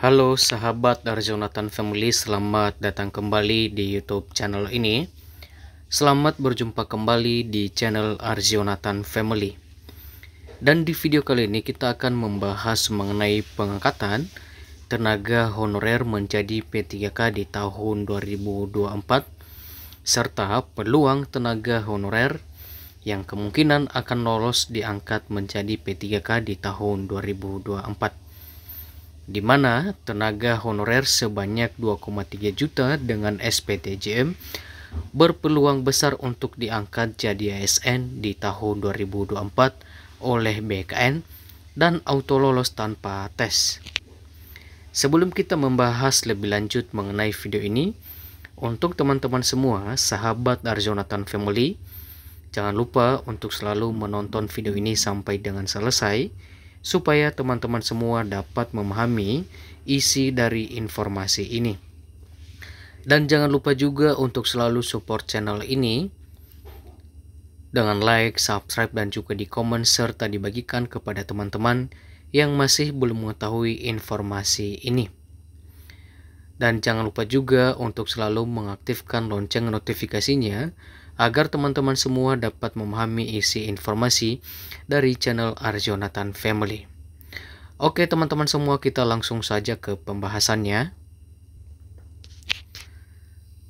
Halo sahabat dari Jonathan Family, selamat datang kembali di YouTube channel ini. Selamat berjumpa kembali di channel Jonathan Family. Dan di video kali ini kita akan membahas mengenai pengangkatan tenaga honorer menjadi P3K di tahun 2024 serta peluang tenaga honorer yang kemungkinan akan lolos diangkat menjadi P3K di tahun 2024. Di mana tenaga honorer sebanyak 2,3 juta dengan SPTJM berpeluang besar untuk diangkat jadi ASN di tahun 2024 oleh BKN dan auto lolos tanpa tes. Sebelum kita membahas lebih lanjut mengenai video ini, untuk teman-teman semua sahabat dari Jonathan Family, jangan lupa untuk selalu menonton video ini sampai dengan selesai, supaya teman-teman semua dapat memahami isi dari informasi ini. Dan jangan lupa juga untuk selalu support channel ini dengan like, subscribe, dan juga di komen serta dibagikan kepada teman-teman yang masih belum mengetahui informasi ini. Dan jangan lupa juga untuk selalu mengaktifkan lonceng notifikasinya agar teman-teman semua dapat memahami isi informasi dari channel Jonathan Family. Oke teman-teman semua, kita langsung saja ke pembahasannya.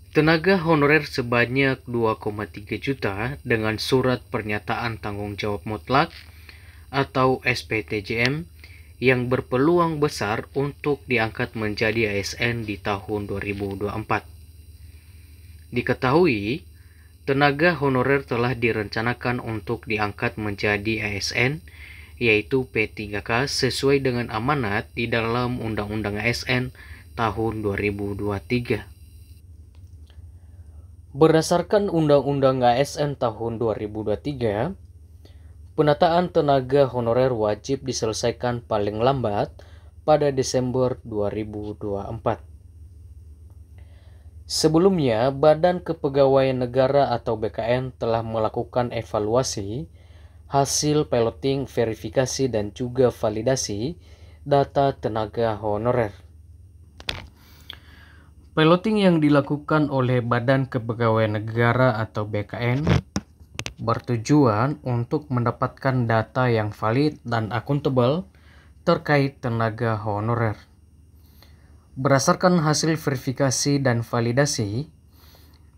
Tenaga honorer sebanyak 2,3 juta dengan surat pernyataan tanggung jawab mutlak atau SPTJM yang berpeluang besar untuk diangkat menjadi ASN di tahun 2024. Diketahui, tenaga honorer telah direncanakan untuk diangkat menjadi ASN, yaitu P3K sesuai dengan amanat di dalam Undang-Undang ASN tahun 2023. Berdasarkan Undang-Undang ASN tahun 2023, penataan tenaga honorer wajib diselesaikan paling lambat pada Desember 2024. Sebelumnya, Badan Kepegawaian Negara atau BKN telah melakukan evaluasi, hasil piloting, verifikasi, dan juga validasi data tenaga honorer. Piloting yang dilakukan oleh Badan Kepegawaian Negara atau BKN bertujuan untuk mendapatkan data yang valid dan akuntabel terkait tenaga honorer. Berdasarkan hasil verifikasi dan validasi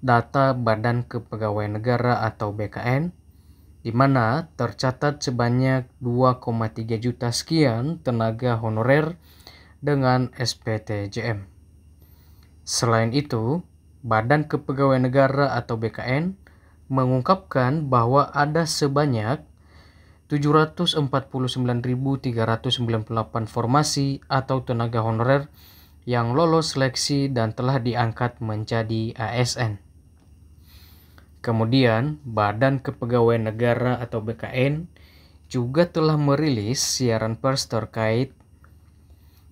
data Badan Kepegawaian Negara atau BKN, di mana tercatat sebanyak 2,3 juta sekian tenaga honorer dengan SPTJM. Selain itu, Badan Kepegawaian Negara atau BKN mengungkapkan bahwa ada sebanyak 749.398 formasi atau tenaga honorer yang lolos seleksi dan telah diangkat menjadi ASN. Kemudian, Badan Kepegawaian Negara atau BKN juga telah merilis siaran pers terkait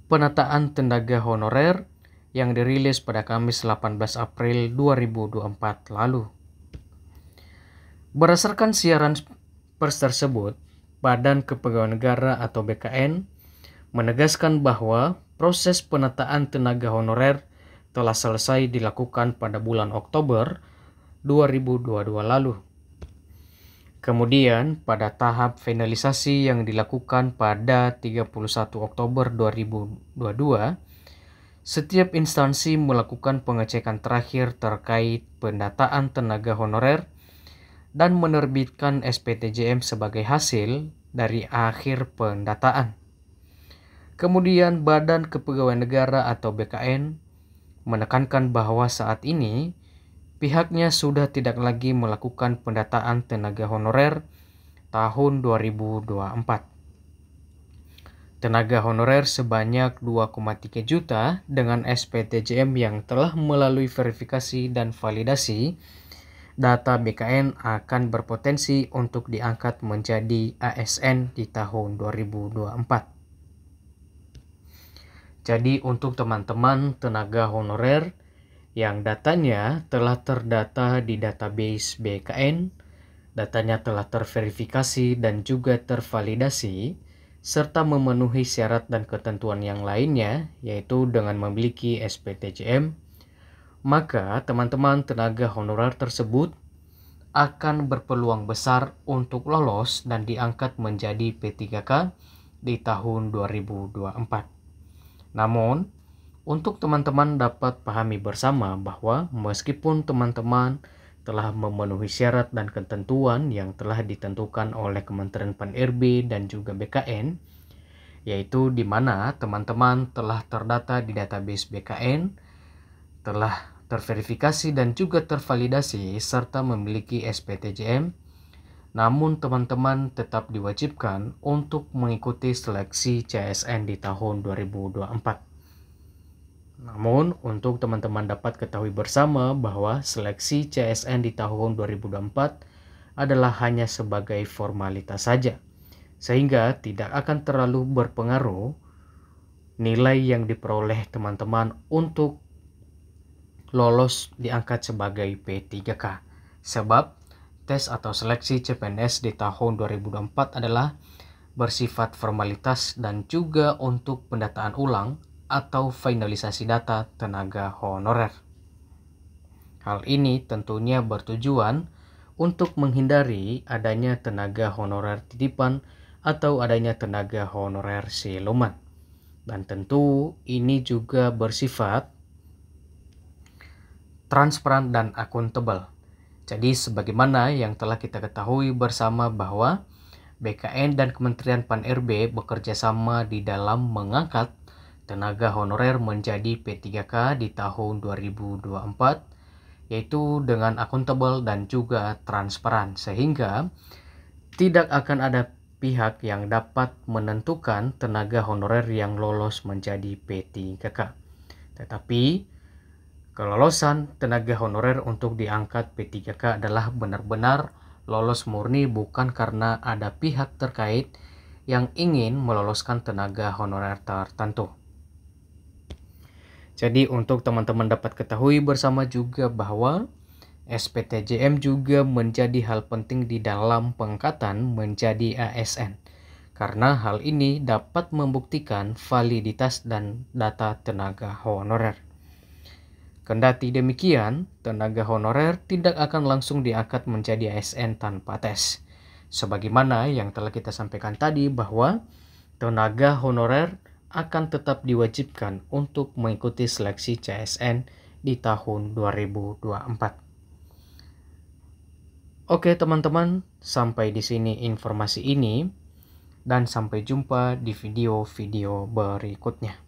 penataan tenaga honorer yang dirilis pada Kamis 18 April 2024 lalu. Berdasarkan siaran pers tersebut, Badan Kepegawaian Negara atau BKN menegaskan bahwa proses penataan tenaga honorer telah selesai dilakukan pada bulan Oktober 2022 lalu. Kemudian, pada tahap finalisasi yang dilakukan pada 31 Oktober 2022, setiap instansi melakukan pengecekan terakhir terkait pendataan tenaga honorer dan menerbitkan SPTJM sebagai hasil dari akhir pendataan. Kemudian Badan Kepegawaian Negara atau BKN menekankan bahwa saat ini pihaknya sudah tidak lagi melakukan pendataan tenaga honorer tahun 2024. Tenaga honorer sebanyak 2,3 juta dengan SPTJM yang telah melalui verifikasi dan validasi data BKN akan berpotensi untuk diangkat menjadi ASN di tahun 2024. Jadi untuk teman-teman tenaga honorer yang datanya telah terdata di database BKN, datanya telah terverifikasi dan juga tervalidasi serta memenuhi syarat dan ketentuan yang lainnya, yaitu dengan memiliki SPTJM, maka teman-teman tenaga honorer tersebut akan berpeluang besar untuk lolos dan diangkat menjadi P3K di tahun 2024. Namun, untuk teman-teman dapat pahami bersama bahwa meskipun teman-teman telah memenuhi syarat dan ketentuan yang telah ditentukan oleh Kementerian Pan-RB dan juga BKN, yaitu di mana teman-teman telah terdata di database BKN, telah terverifikasi dan juga tervalidasi serta memiliki SPTJM, namun teman-teman tetap diwajibkan untuk mengikuti seleksi CSN di tahun 2024. Namun, untuk teman-teman dapat ketahui bersama bahwa seleksi CSN di tahun 2024 adalah hanya sebagai formalitas saja, sehingga tidak akan terlalu berpengaruh nilai yang diperoleh teman-teman untuk lolos diangkat sebagai P3K. Sebab, tes atau seleksi CPNS di tahun 2024 adalah bersifat formalitas dan juga untuk pendataan ulang atau finalisasi data tenaga honorer. Hal ini tentunya bertujuan untuk menghindari adanya tenaga honorer titipan atau adanya tenaga honorer siluman. Dan tentu ini juga bersifat transparan dan akuntabel. Jadi sebagaimana yang telah kita ketahui bersama bahwa BKN dan Kementerian Pan-RB bekerja sama di dalam mengangkat tenaga honorer menjadi P3K di tahun 2024, yaitu dengan akuntabel dan juga transparan, sehingga tidak akan ada pihak yang dapat menentukan tenaga honorer yang lolos menjadi P3K. Tetapi kelolosan tenaga honorer untuk diangkat P3K adalah benar-benar lolos murni, bukan karena ada pihak terkait yang ingin meloloskan tenaga honorer tertentu. Jadi untuk teman-teman dapat ketahui bersama juga bahwa SPTJM juga menjadi hal penting di dalam pengangkatan menjadi ASN. Karena hal ini dapat membuktikan validitas dan data tenaga honorer. Kendati demikian, tenaga honorer tidak akan langsung diangkat menjadi ASN tanpa tes. Sebagaimana yang telah kita sampaikan tadi bahwa tenaga honorer akan tetap diwajibkan untuk mengikuti seleksi CSN di tahun 2024. Oke teman-teman, sampai di sini informasi ini dan sampai jumpa di video-video berikutnya.